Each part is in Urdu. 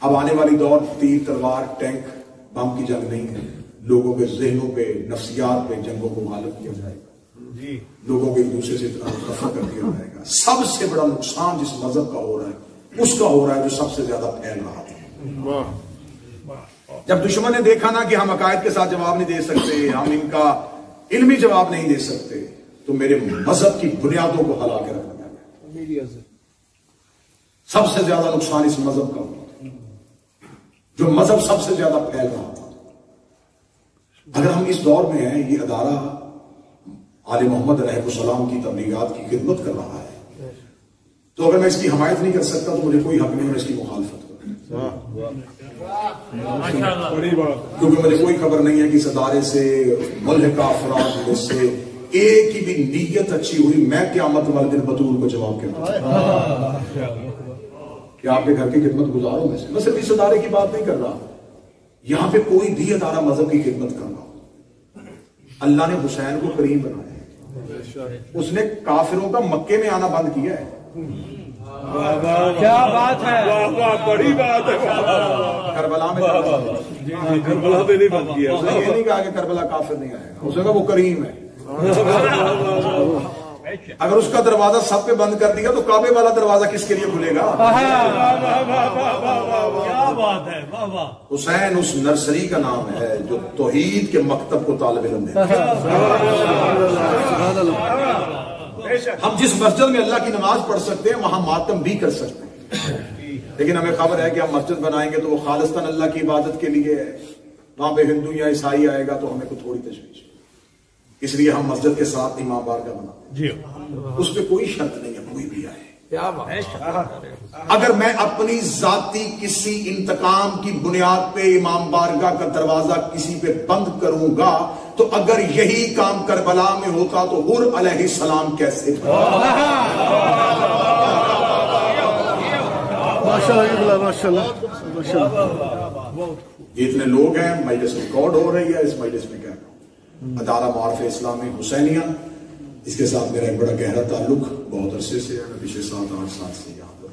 اب آنے والی دور تیر تلوار ٹینک بم کی جنگ نہیں ہے، لوگوں کے ذہنوں پہ نفسیات پہ جنگوں کو غالب کیا جائے گا، لوگوں کو ایک دوسرے سے اتنا متفق کر دیا جائے گا۔ سب سے بڑا نقصان جس مذہب کا ہو رہا ہے اس کا ہو رہا ہے جو سب سے زیادہ پھیل رہا ہے۔ جب دشمن نے دیکھا نا کہ ہم عقائد کے ساتھ جواب نہیں دے سکتے، ہم ان کا علمی جواب نہیں دے سکتے، تو میرے مذہب کی بنیادوں کو ہلا کے رکھا گیا۔ سب سے زیادہ نقصان اس مذہب کا ہوا، جو مذہب سب سے زیادہ پھیل رہا تھا۔ اگر ہم اس دور میں ہیں، یہ ادارہ آل محمد علیہ السلام کی تبلیغات کی خدمت کر رہا ہے، تو اگر میں اس کی حمایت نہیں کر سکتا تو مجھے کوئی حق نہیں ہے اس کی مخالفت کروں، کیونکہ مجھے کوئی خبر نہیں ہے کہ اس ادارے سے ملحقہ افراد میں سے ایک کی بھی نیت اچھی ہوئی میں قیامت والے دن بطور کو جواب کے کہ آپ کے گھر کی خدمت گزاروں میں سے، میں صرف اس ادارے کی بات نہیں کر رہا، یہاں پہ کوئی بھی ادارہ مذہب کی خدمت کر رہا، اللہ نے حسین کو کریم بنایا ہے، اس نے کافروں کا مکے میں آنا بند کیا ہے۔ کیا بات ہے، بڑی بات ہے۔ کربلا میں کربلا میں نہیں بند کیا، اس نے یہ نہیں کہا کہ کربلا کافر نہیں آئے گا، اس نے کہا وہ کریم ہے۔ اگر اس کا دروازہ سب پہ بند کر دیا تو کعبے والا دروازہ کس کے لیے کھلے گا؟ کیا بات ہے، حسین اس نرسری کا نام ہے جو توحید کے مکتب کو طالب علم دیتا ہے۔ ہم جس مسجد میں اللہ کی نماز پڑھ سکتے ہیں وہاں ماتم بھی کر سکتے ہیں، لیکن ہمیں خبر ہے کہ ہم مسجد بنائیں گے تو وہ خالصتاً اللہ کی عبادت کے لیے ہے، وہاں پہ ہندو یا عیسائی آئے گا تو ہمیں کو تھوڑی تشویش ہے، اس لیے ہم مسجد کے ساتھ امام بارگاہ بناتے ہیں، اس پہ کوئی شرط نہیں ہے کوئی بھی آئے۔ اگر میں اپنی ذاتی کسی انتقام کی بنیاد پہ امام بارگاہ کا دروازہ کسی پہ بند کروں گا تو اگر یہی کام کربلا میں ہوتا تو حر علیہ السلام کیسے اتنے لوگ ہیں، مجلس ریکارڈ ہو رہی ہے، اس مجلس میں کہہ رہا ہوں ادارہ معارف اسلامی حسینیہ، اس کے ساتھ میرا ایک بڑا گہرا تعلق بہت عرصے سے ہے، میں پچھلے 7-8 سال سے یہاں پر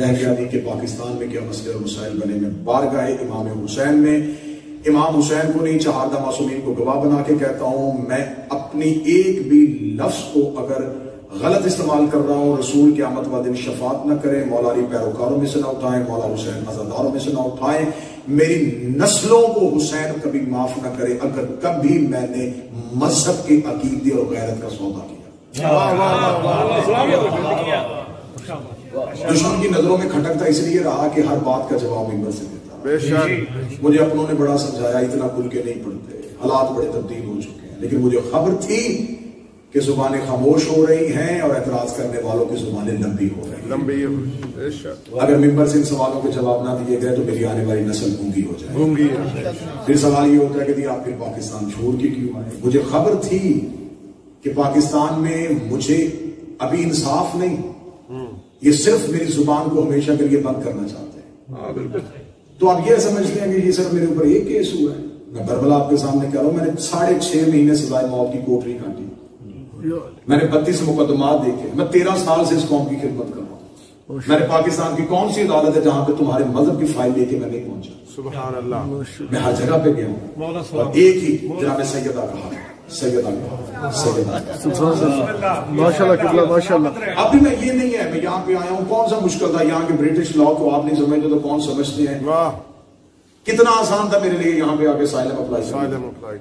رہ گیا نہیں کہ پاکستان میں کیا مسئلے اور مسائل بنے، میں بارگاہ امام حسین میں امام حسین کو نہیں چہاردہ معصومین کو گواہ بنا کے کہتا ہوں، میں اپنی ایک بھی لفظ کو اگر غلط استعمال کر رہا ہوں، رسول قیامت والے دن شفاعت نہ کریں، مولا علی پیروکاروں میں سے نہ اٹھائیں، مولا حسین عزاداروں میں سے نہ اٹھائیں، میری نسلوں کو حسین کبھی معاف نہ کرے اگر کبھی میں نے مذہب کے عقیدے اور غیرت کا سودا کیا۔ دشمن کی نظروں میں کھٹکتا اس لیے رہا کہ ہر بات کا جواب منبر سے دیتا، مجھے اپنوں نے بڑا سمجھایا اتنا کھل کے نہیں پڑھتے، حالات بڑے تبدیل ہو چکے ہیں، لیکن مجھے خبر تھی کہ زبانیں خاموش ہو رہی ہیں اور اعتراض کرنے والوں کی زبانیں لمبی ہو رہی ہیں۔ اگر ممبر سے ان سوالوں کے جواب نہ دیے گئے تو میری آنے والی نسل گونگی ہو جائے۔ پھر سوال یہ ہوتا ہے کہ آپ پھر پاکستان چھوڑ کے کیوں آئے؟ مجھے خبر تھی کہ پاکستان میں مجھے ابھی انصاف نہیں، یہ صرف میری زبان کو ہمیشہ کے لیے بند کرنا چاہتے ہیں۔ تو آپ یہ سمجھتے ہیں کہ یہ صرف میرے اوپر ایک کیس ہوا ہے؟ میں بربلا آپ کے سامنے کہہ رہا ہوں، میں نے 6.5 مہینے سزائے موت کی کوٹری کاٹی، میں نے 32 مقدمات دیکھے، میں 13 سال سے اس قوم کی خدمت کر رہا ہوں۔ میں نے پاکستان کی کون سی عدالت ہے جہاں پہ تمہارے مذہب کی فائل لے کے میں نہیں پہنچا؟ سبحان اللہ، میں ہر جگہ پہ گیا ہوں اور ایک ہی جناب سیدہ کہا، سیدہ ماشاءاللہ ماشاءاللہ۔ ابھی میں یہ نہیں ہے، میں یہاں پہ آیا ہوں، کون سا مشکل تھا یہاں کے برٹش لا کو آپ نہیں سمجھتے تو کون سمجھتے ہیں؟ کتنا آسان تھا میرے لیے یہاں پہ آ کے سائلم اپلائی،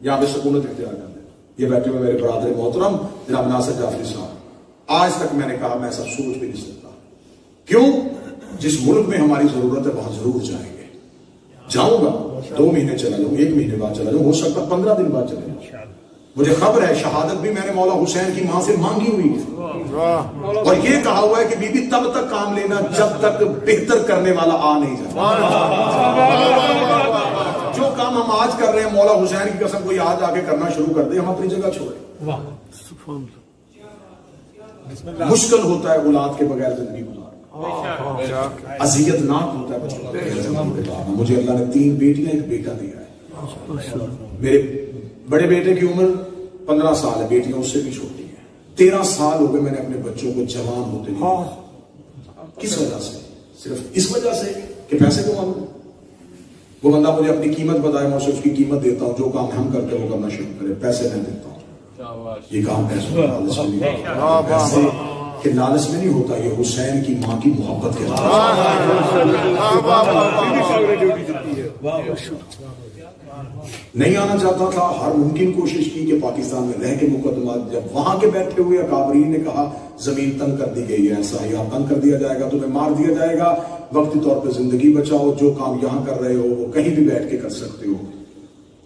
یہاں پہ سکونت اختیار کرتے۔ یہ بیٹھے ہوئے میرے برادر محترم جناب ناصر جعفری صاحب، آج تک میں نے کہا میں ایسا سوچ بھی نہیں سکتا، کیوں؟ جس ملک میں ہماری ضرورت ہے وہاں ضرور جائیں گے، جاؤں گا، 2 مہینے چلا جاؤں، 1 مہینے بعد چلا جاؤں، ہو سکتا 15 دن بعد چلے جاؤں۔ مجھے خبر ہے شہادت بھی میں نے مولا حسین کی ماں سے مانگی ہوئی ہے، اور یہ کہا ہوا ہے کہ بی بی تب تک کام لینا جب تک بہتر کرنے والا آ نہیں جاتا۔ جو کام ہم آج کر رہے ہیں مولا حسین کی قسم کوئی آج آگے کرنا شروع کر دے، ہم اپنی جگہ چھوڑیں۔ مشکل ہوتا ہے اولاد کے بغیر زندگی گزارنا، اذیت ناک ہوتا ہے بچوں کے بغیر زندگی گزارنا۔ مجھے اللہ نے 3 بیٹیاں 1 بیٹا دیا ہے۔ میرے بڑے بیٹے کی عمر 15 سال ہے، بیٹیاں اس سے بھی چھوٹی ہیں۔ 13 سال ہو گئے میں نے اپنے بچوں کو جوان ہوتے دیکھا۔ کس وجہ سے؟ صرف اس وجہ سے کہ پیسے کما لوں. وہ بندہ مجھے اپنی قیمت بتائے، میں اسے اس کی قیمت دیتا ہوں، جو کام ہم کرتے ہیں وہ کرنا شروع کرے، پیسے میں دیتا ہوں. یہ کام پیسوں کا لالچ میں نہیں، پیسے کے لالچ میں نہیں ہوتا، یہ حسین کی ماں کی محبت کے نہیں آنا چاہتا تھا. ہر ممکن کوشش کی کہ پاکستان میں رہ کے مقدمات، جب وہاں کے بیٹھے ہوئے اکابرین نے کہا زمین تنگ کر دی گئی ہے، ایسا ہی آپ تنگ کر دیا جائے گا، تمہیں مار دیا جائے گا، وقتی طور پہ زندگی بچاؤ، جو کام یہاں کر رہے ہو وہ کہیں بھی بیٹھ کے کر سکتے ہو،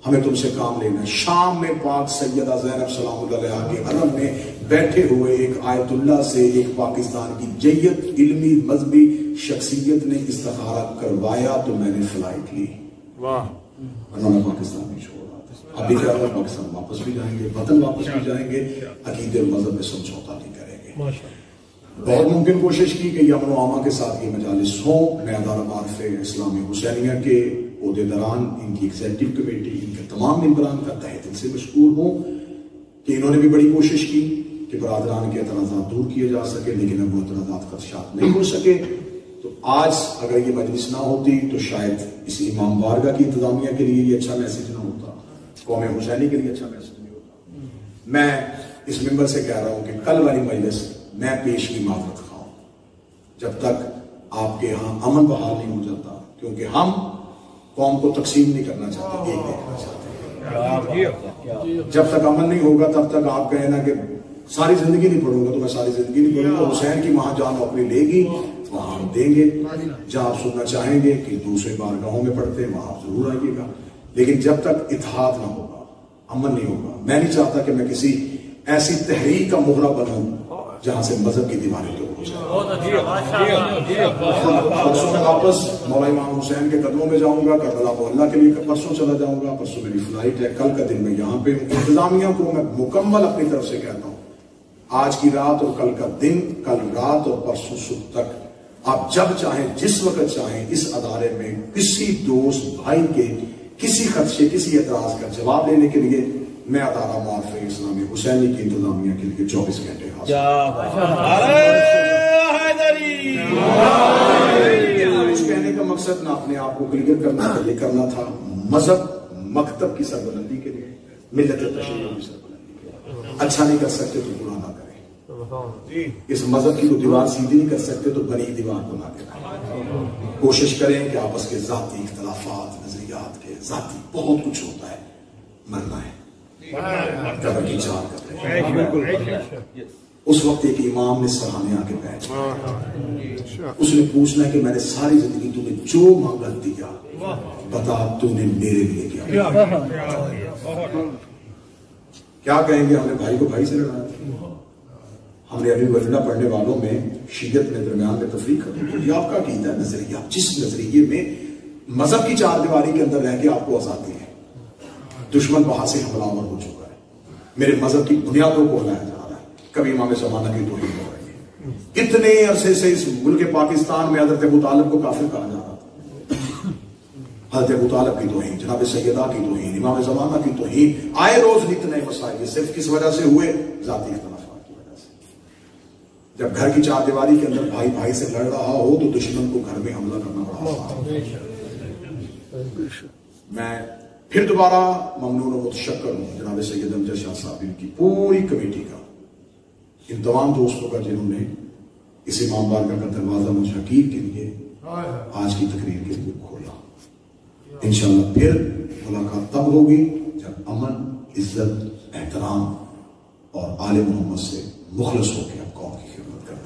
ہمیں تم سے کام لینا ہے. شام میں پاک سیدہ زینب سلام اللہ علیہا کے حرم میں بیٹھے ہوئے ایک آیت اللہ سے ایک پاکستان کی جیت علمی مذہبی شخصیت نے استخارہ کروایا تو میں نے فلائٹ لی. ورنہ میں پاکستان نہیں چھوڑ رہا تھا. ابھی کیا ہوا، پاکستان واپس بھی جائیں گے، وطن واپس بھی جائیں گے، عقیدے اور مذہب میں سمجھوتا نہیں کریں گے. بہت ممکن کوشش کی کہ یمن و عامہ کے ساتھ یہ مجالس ہوں. میں ادارہ معارف اسلامی حسینیہ کے عہدیداران، ان کی ایگزیکٹو کمیٹی، ان کے تمام ممبران کا تہہ دل سے مشکور ہوں کہ انہوں نے بھی بڑی کوشش کی کہ برادران کے اعتراضات دور کیے جا سکے، لیکن اب وہ اعتراضات خدشات نہیں ہو سکے. تو آج اگر یہ مجلس نہ ہوتی تو شاید اس امام بارگاہ کی انتظامیہ کے لیے یہ اچھا میسج نہ ہوتا، قوم حسینی کے لیے اچھا میسج نہیں ہوتا. میں اس ممبر سے کہہ رہا ہوں کہ کل والی مجلس میں پیش کی معذرت خواہ ہوں جب تک آپ کے ہاں امن بحال نہیں ہو جاتا، کیونکہ ہم قوم کو تقسیم نہیں کرنا چاہتے، ایک دیکھنا چاہتے. جب تک امن نہیں ہوگا تب تک آپ کہیں نا کہ ساری زندگی نہیں پڑھوں گا، تو میں ساری زندگی نہیں پڑھوں گا. حسین کی وہاں جان اپنی لے گی، وہاں ہم دیں گے. جہاں آپ سننا چاہیں گے کہ دوسرے بارگاہوں میں پڑھتے ہیں، وہاں آپ ضرور آئیے گا. لیکن جب تک اتحاد نہ ہوگا، امن نہیں ہوگا. میں نہیں چاہتا کہ میں کسی ایسی تحریک کا مہرہ بنوں جہاں سے مذہب کی دیواریں تو ہو جائیں. پرسوں میں واپس مولا امام حسین کے قدموں میں جاؤں گا، کربلا محلہ کے لیے پرسوں چلا جاؤں گا. پرسوں میری فلائٹ ہے، کل کا دن میں یہاں پہ ہوں. انتظامیہ کو میں مکمل اپنی طرف سے کہتا ہوں، آج کی رات اور کل کا دن، کل رات اور پرسوں صبح تک آپ جب چاہیں جس وقت چاہیں اس ادارے میں کسی دوست بھائی کے کسی خدشے کسی اعتراض کا جواب لینے کے لیے میں ادارہ معارف اسلامی حسینی کی انتظامیہ کے لیے 24 گھنٹے کچھ کہنے کا مقصد نہ اپنے آپ کو کلیئر کرنا تھا، یہ کرنا تھا مذہب مکتب کی سربلندی کے لیے، ملت تشیع کی سربلندی کے لیے. اچھا نہیں کر سکتے تو برا نہ کریں. اس مذہب کی تو دیوار سیدھی نہیں کر سکتے تو بنی دیوار کو نہ کریں. کوشش کریں کہ آپس کے ذاتی اختلافات، نظریات کے ذاتی بہت کچھ ہوتا ہے، مرنا ہے، قبر کی چار کرتے ہیں. اس وقت ایک امام نے سراہنے آ کے بیٹھا، اس نے پوچھنا ہے کہ میں نے ساری زندگی تمہیں جو مانگا دیا، بتا تو نے میرے لیے کیا. کیا کہیں گے، ہم نے بھائی کو بھائی سے لڑایا تھا، ہم نے ابھی ولیلہ پڑھنے والوں میں شیعت میں درمیان میں تفریق کر. یہ آپ کا عقیدہ نظریہ، جس نظریے میں مذہب کی چار دیواری کے اندر رہ کے آپ کو آزادی ہے. دشمن وہاں سے حملہ آور ہو چکا ہے، میرے مذہب کی بنیادوں کو ہلایا جا رہا ہے. کبھی امام زمانہ کی توہین ہو رہی ہے. کتنے عرصے سے اس ملک پاکستان میں حضرت ابو طالب کو کافر کہا جا رہا تھا. حضرت ابو طالب کی توہین، جناب سیدہ کی توہین، امام زمانہ کی توہین، آئے روز نت نئے مسائل. یہ صرف کس وجہ سے ہوئے؟ ذاتی اختلافات کی وجہ سے. جب گھر کی چار دیواری کے اندر بھائی بھائی سے لڑ رہا ہو تو دشمن کو گھر میں حملہ کرنا بڑا آسان ہے. میں پھر دوبارہ ممنون و متشکر ہوں جناب سید امجد شاہ صاحب کی پوری کمیٹی کا، ان تمام دوستوں کا جنہوں نے اس امام بارگاہ کا دروازہ مجھ حقیق کے لیے آج کی تقریر کے لیے کھولا. انشاءاللہ پھر ملاقات تب ہوگی جب امن، عزت، احترام اور آل محمد سے مخلص ہو کے اب قوم کی خدمت کریں.